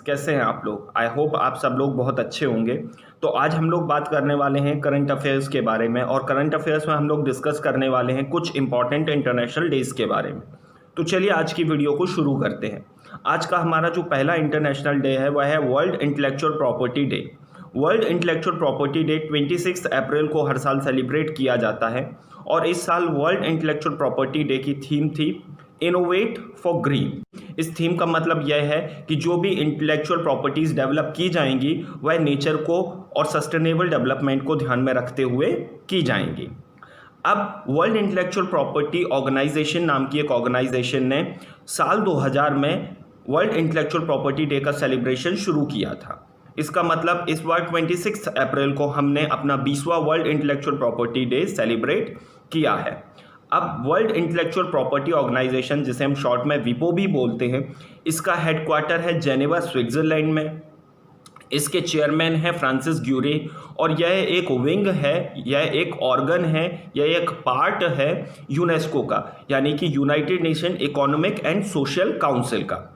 कैसे हैं आप लोग। आई होप आप सब लोग बहुत अच्छे होंगे। तो आज हम लोग बात करने वाले हैं करंट अफेयर्स के बारे में, और करंट अफेयर्स में हम लोग डिस्कस करने वाले हैं कुछ इंपॉर्टेंट इंटरनेशनल डेज के बारे में। तो चलिए आज की वीडियो को शुरू करते हैं। आज का हमारा जो पहला इंटरनेशनल डे है वह है world intellectual property day. World intellectual property day 26 अप्रैल को हर साल सेलिब्रेट किया जाता है, और इस साल वर्ल्ड इंटेलेक्चुअल प्रॉपर्टी डे की थीम थी इनोवेट फॉर ग्रीन। इस थीम का मतलब यह है कि जो भी इंटेलेक्चुअल प्रॉपर्टीज़ डेवलप की जाएंगी वह नेचर को और सस्टेनेबल डेवलपमेंट को ध्यान में रखते हुए की जाएंगी। अब वर्ल्ड इंटेलेक्चुअल प्रॉपर्टी ऑर्गेनाइजेशन नाम की एक ऑर्गेनाइजेशन ने साल 2000 में वर्ल्ड इंटेलेक्चुअल प्रॉपर्टी डे का सेलिब्रेशन शुरू किया था। इसका मतलब इस बार 26 अप्रैल को हमने अपना 20वां world intellectual property day celebrate किया है। अब वर्ल्ड इंटेलेक्चुअल प्रॉपर्टी ऑर्गेनाइजेशन, जिसे हम शॉर्ट में विपो भी बोलते हैं, इसका हेडक्वार्टर है जेनेवा स्विट्जरलैंड में। इसके चेयरमैन है फ्रांसिस ग्यूरे, और यह एक विंग है, यह एक ऑर्गन है, यह एक पार्ट है यूनेस्को का, यानी कि United nation economic and social council का।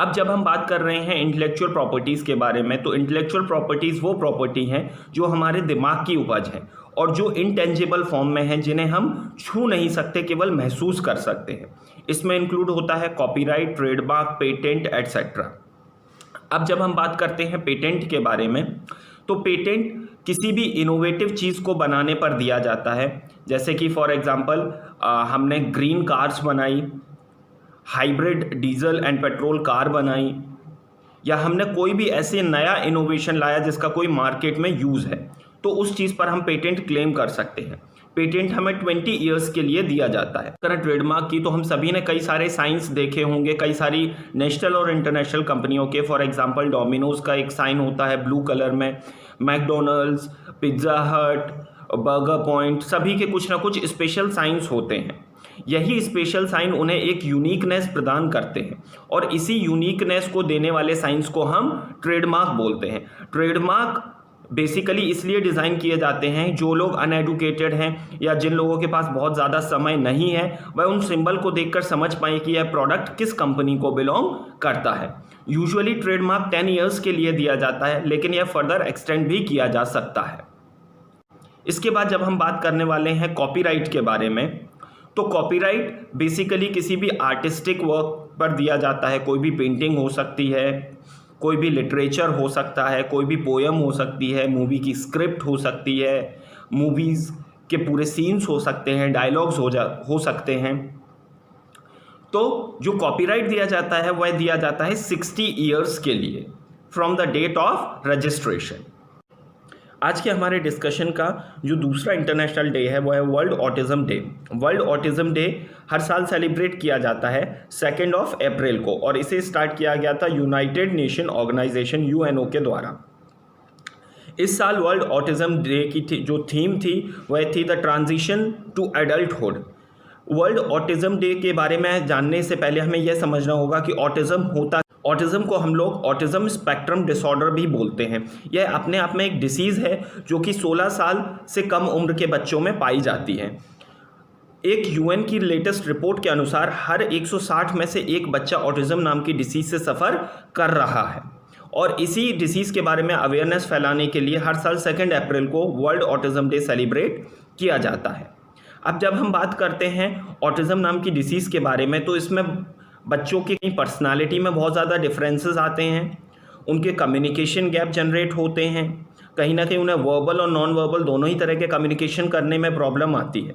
अब जब हम बात कर रहे हैं इंटेलेक्चुअल प्रॉपर्टीज़ के बारे में, तो इंटेलेक्चुअल प्रॉपर्टीज़ वो प्रॉपर्टी हैं जो हमारे दिमाग की उपज है और जो इनटेंजिबल फॉर्म में हैं, जिन्हें हम छू नहीं सकते, केवल महसूस कर सकते हैं। इसमें इंक्लूड होता है कॉपीराइट, ट्रेडमार्क, पेटेंट एटसेट्रा। अब जब हम बात करते हैं पेटेंट के बारे में, तो पेटेंट किसी भी इनोवेटिव चीज़ को बनाने पर दिया जाता है। जैसे कि फॉर एग्जांपल हमने ग्रीन कार्स बनाई, hybrid diesel and petrol car बनाई, या हमने कोई भी ऐसे नया इनोवेशन लाया जिसका कोई मार्केट में यूज़ है, तो उस चीज़ पर हम पेटेंट क्लेम कर सकते हैं। पेटेंट हमें 20 ईयर्स के लिए दिया जाता है। अगर ट्रेडमार्क की, तो हम सभी ने कई सारे साइंस देखे होंगे, कई सारी नेशनल और इंटरनेशनल कंपनियों के। फॉर एग्जांपल डोमिनोज का एक साइन होता है ब्लू कलर में, मैकडोनल्ड्स, पिज्ज़ा हट, बर्गर पॉइंट, सभी के कुछ ना कुछ स्पेशल साइंस होते हैं। यही स्पेशल साइन उन्हें एक यूनिकनेस प्रदान करते हैं, और इसी यूनिकनेस को देने वाले साइंस को हम ट्रेडमार्क बोलते हैं। ट्रेडमार्क बेसिकली इसलिए डिज़ाइन किए जाते हैं, जो लोग अनएडुकेटेड हैं या जिन लोगों के पास बहुत ज़्यादा समय नहीं है, वह उन सिंबल को देखकर समझ पाए कि यह प्रोडक्ट किस कंपनी को बिलोंग करता है। यूजुअली ट्रेडमार्क 10 ईयर्स के लिए दिया जाता है, लेकिन यह फर्दर एक्सटेंड भी किया जा सकता है। इसके बाद जब हम बात करने वाले हैं कॉपीराइट के बारे में, तो कॉपीराइट बेसिकली किसी भी आर्टिस्टिक वर्क पर दिया जाता है। कोई भी पेंटिंग हो सकती है, कोई भी लिटरेचर हो सकता है, कोई भी पोएम हो सकती है, मूवी की स्क्रिप्ट हो सकती है, मूवीज़ के पूरे सीन्स हो सकते हैं, डायलॉग्स हो सकते हैं। तो जो कॉपीराइट दिया जाता है वह दिया जाता है 60 ईयर्स के लिए from the date of registration. आज के हमारे डिस्कशन का जो दूसरा इंटरनेशनल डे है वो है world autism day. World autism day हर साल सेलिब्रेट किया जाता है 2 अप्रैल को, और इसे स्टार्ट किया गया था यूनाइटेड नेशन ऑर्गेनाइजेशन यूएनओ के द्वारा। इस साल वर्ल्ड ऑटिज़म डे की जो थीम थी वह थी the transition to adulthood. World autism day के बारे में जानने से पहले हमें यह समझना होगा कि ऑटिज़म को हम लोग ऑटिज़म स्पेक्ट्रम डिसऑर्डर भी बोलते हैं। यह अपने आप में एक डिसीज़ है जो कि 16 साल से कम उम्र के बच्चों में पाई जाती है। एक यूएन की लेटेस्ट रिपोर्ट के अनुसार हर 160 में से एक बच्चा ऑटिज़म नाम की डिसीज़ से सफ़र कर रहा है, और इसी डिसीज़ के बारे में अवेयरनेस फैलाने के लिए हर साल 2 अप्रैल को वर्ल्ड ऑटिज़म डे सेलिब्रेट किया जाता है। अब जब हम बात करते हैं ऑटिज़म नाम की डिसीज़ के बारे में, तो इसमें बच्चों की पर्सनालिटी में बहुत ज़्यादा डिफरेंसेस आते हैं, उनके कम्युनिकेशन गैप जनरेट होते हैं, कहीं ना कहीं उन्हें वर्बल और नॉन वर्बल दोनों ही तरह के कम्युनिकेशन करने में प्रॉब्लम आती है,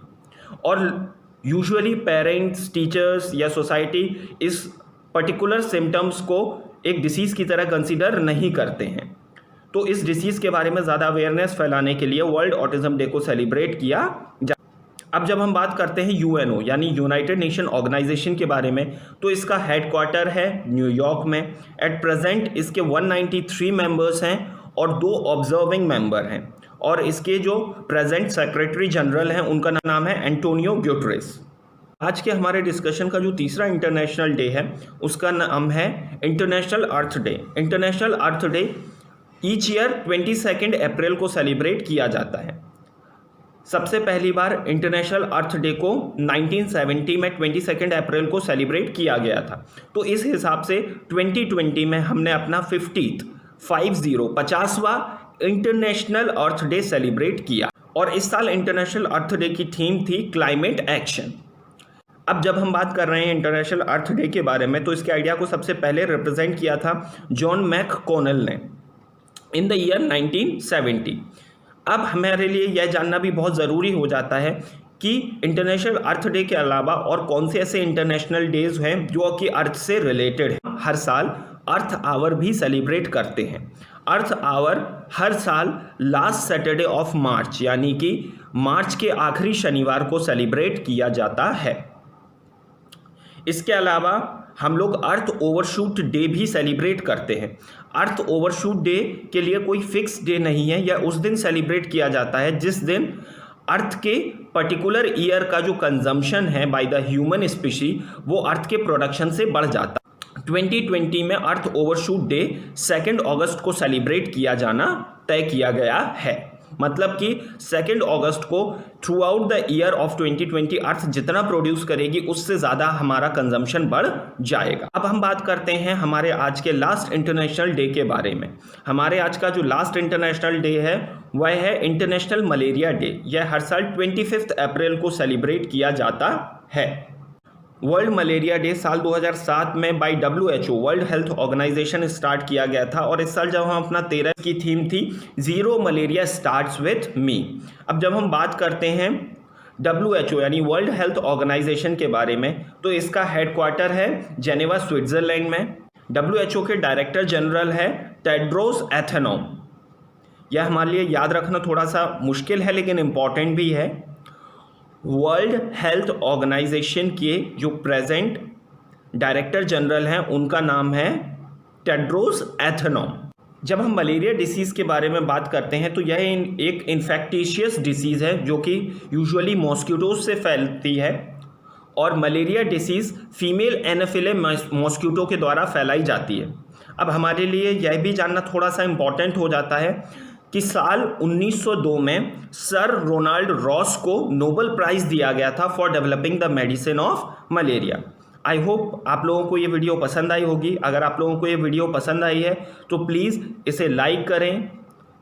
और यूजुअली पेरेंट्स, टीचर्स या सोसाइटी इस पर्टिकुलर सिम्टम्स को एक डिसीज़ की तरह कंसीडर नहीं करते हैं। तो इस डिसीज़ के बारे में ज़्यादा अवेयरनेस फैलाने के लिए वर्ल्ड ऑटिज़म डे को सेलिब्रेट किया जा। अब जब हम बात करते हैं यूएनओ यानी यूनाइटेड नेशन ऑर्गेनाइजेशन के बारे में, तो इसका हेडक्वार्टर है न्यूयॉर्क में। एट प्रेजेंट इसके 193 मेंबर्स हैं और 2 ऑब्जर्विंग मेंबर हैं, और इसके जो प्रेजेंट सेक्रेटरी जनरल हैं उनका नाम है एंटोनियो ग्यूटेरेस। आज के हमारे डिस्कशन का जो तीसरा इंटरनेशनल डे है उसका नाम है इंटरनेशनल अर्थ डे। इंटरनेशनल अर्थ डे ईच ईयर 22 अप्रैल को सेलिब्रेट किया जाता है। सबसे पहली बार इंटरनेशनल अर्थ डे को 1970 में 22 अप्रैल को सेलिब्रेट किया गया था। तो इस हिसाब से 2020 में हमने अपना 50वां इंटरनेशनल अर्थ डे सेलिब्रेट किया। और इस साल इंटरनेशनल अर्थ डे की थीम थी क्लाइमेट एक्शन। अब जब हम बात कर रहे हैं इंटरनेशनल अर्थ डे के बारे में, तो इसके आइडिया को सबसे पहले रिप्रेजेंट किया था जॉन मैककॉनल ने इन द ईयर 1970। अब हमारे लिए यह जानना भी बहुत ज़रूरी हो जाता है कि इंटरनेशनल अर्थ डे के अलावा और कौन से ऐसे इंटरनेशनल डेज हैं जो कि अर्थ से रिलेटेड हैं। हर साल अर्थ आवर भी सेलिब्रेट करते हैं। अर्थ आवर हर साल लास्ट सैटरडे ऑफ मार्च यानी कि मार्च के आखिरी शनिवार को सेलिब्रेट किया जाता है। इसके अलावा हम लोग अर्थ ओवरशूट डे भी सेलिब्रेट करते हैं। अर्थ ओवरशूट डे के लिए कोई फिक्स डे नहीं है, यह उस दिन सेलिब्रेट किया जाता है जिस दिन अर्थ के पर्टिकुलर ईयर का जो कंजम्पशन है बाय द ह्यूमन स्पीशी वो अर्थ के प्रोडक्शन से बढ़ जाता है। 2020 में अर्थ ओवरशूट डे 2 अगस्त को सेलिब्रेट किया जाना तय किया गया है। मतलब कि 2 अगस्त को through out the year of 2020 अर्थ जितना प्रोड्यूस करेगी उससे ज़्यादा हमारा कंजम्पशन बढ़ जाएगा। अब हम बात करते हैं हमारे आज के लास्ट इंटरनेशनल डे के बारे में। हमारे आज का जो लास्ट इंटरनेशनल डे है वह है इंटरनेशनल मलेरिया डे। यह हर साल 25 अप्रैल को सेलिब्रेट किया जाता है। वर्ल्ड मलेरिया डे साल 2007 में by WHO world health organization start किया गया था। और इस साल जब हम अपना 13 की थीम थी zero malaria starts with me. अब जब हम बात करते हैं WHO यानी वर्ल्ड हेल्थ ऑर्गेनाइजेशन के बारे में, तो इसका हेडक्वार्टर है जेनेवा स्विट्ज़रलैंड में। WHO के डायरेक्टर जनरल है टेड्रोस एथेनोम। यह हमारे लिए याद रखना थोड़ा सा मुश्किल है लेकिन इम्पॉर्टेंट भी है। वर्ल्ड हेल्थ ऑर्गेनाइजेशन के जो प्रेजेंट डायरेक्टर जनरल हैं उनका नाम है टेड्रोस एथेनोम। जब हम मलेरिया डिसीज़ के बारे में बात करते हैं तो यह एक इन्फेक्टिशियस डिसीज़ है जो कि यूजुअली मॉस्किटोज से फैलती है। और मलेरिया डिसीज़ फीमेल एनाफिले मॉस्किटो के द्वारा फैलाई जाती है। अब हमारे लिए यह भी जानना थोड़ा सा इम्पॉर्टेंट हो जाता है कि साल 1902 में सर रोनाल्ड रॉस को नोबेल प्राइज़ दिया गया था for developing the medicine of malaria. I hope आप लोगों को ये वीडियो पसंद आई होगी। अगर आप लोगों को ये वीडियो पसंद आई है तो प्लीज़ इसे लाइक करें,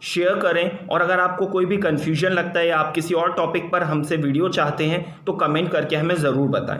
शेयर करें। और अगर आपको कोई भी कन्फ्यूजन लगता है या आप किसी और टॉपिक पर हमसे वीडियो चाहते हैं तो कमेंट करके हमें ज़रूर बताएं।